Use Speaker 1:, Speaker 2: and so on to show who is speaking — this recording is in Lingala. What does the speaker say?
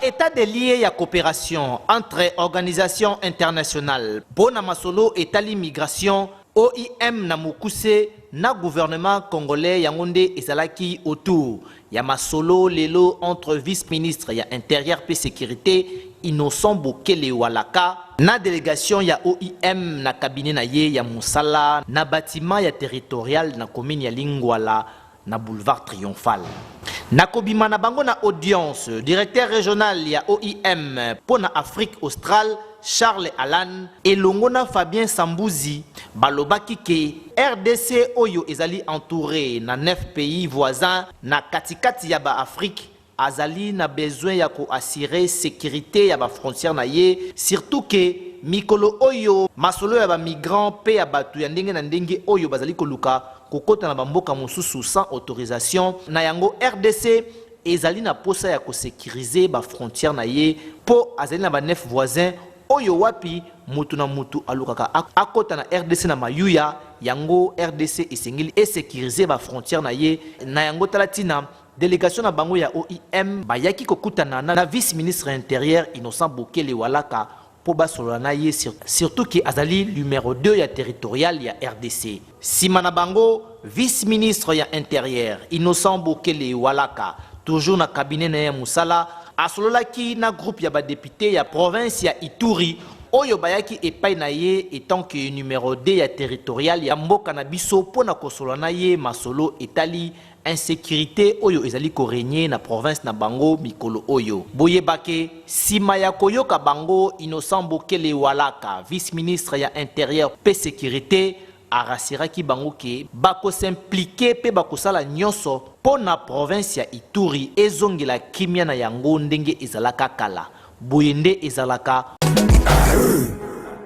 Speaker 1: État de lié ya coopération entre organisations internationales pour na masolo état l'immigration OIM na mukuse na gouvernement congolais yangonde ezalaki autour ya masolo lelo entre vice-ministre ya intérieur et sécurité Innocent Bokele Walaka na délégation ya OIM na cabinet na ye ya Moussala na bâtiment ya territorial na commune ya Lingwala na boulevard Triomphal. Nakobima na bango na audience, directeur régional ya OIM pour na Afrique australe Charles Alan et Longona Fabien Sambouzi balobaki ke RDC oyo ezali entouré na 9 pays voisins na katikati ya ba Afrique azali na besoin ya ko assurer sécurité ya ba frontière na ye surtout que mikolo oyo masolo ya ba migrants pe ya batu ya ndenge na ndenge oyo bazali koluka kokota na bamboka mosusu sans autorisation na yango RDC ezali na posa ya ko sécuriser ba frontière na ye po azali na ba 9 voisins oyo wapi mutu na mutu alukaka akota na RDC na mayuya yango RDC esengeli et sécuriser ba frontière na ye na yango talatina délégation na bango ya OIM bayaki kokutana na vice-ministre intérieur Innocent Bokele Walaka po basolola na ye surtout que azali numéro 2 ya territorial ya RDC. Sima na bango vice-ministre ya intérieur Innocent Bokele Walaka toujours na cabinet na ya Moussala asololaki na groupe ya ba député ya province ya Ituri oyo bayaki epai na ye étant que numéro 2 ya territorial ya mboka na biso pona kosolola na ye masolo etali insécurité oyo ezali ko régner na province na bango mikolo oyo boyebake sima ya koyoka bango Innocent Bokele Walaka vice-ministre ya intérieur pe sécurité arasiraki bango ke bako s'impliquer pe bako sala nyonso pona province ya Ituri ezongela kimia na yango ndenge ezalaka kala boyende ezalaka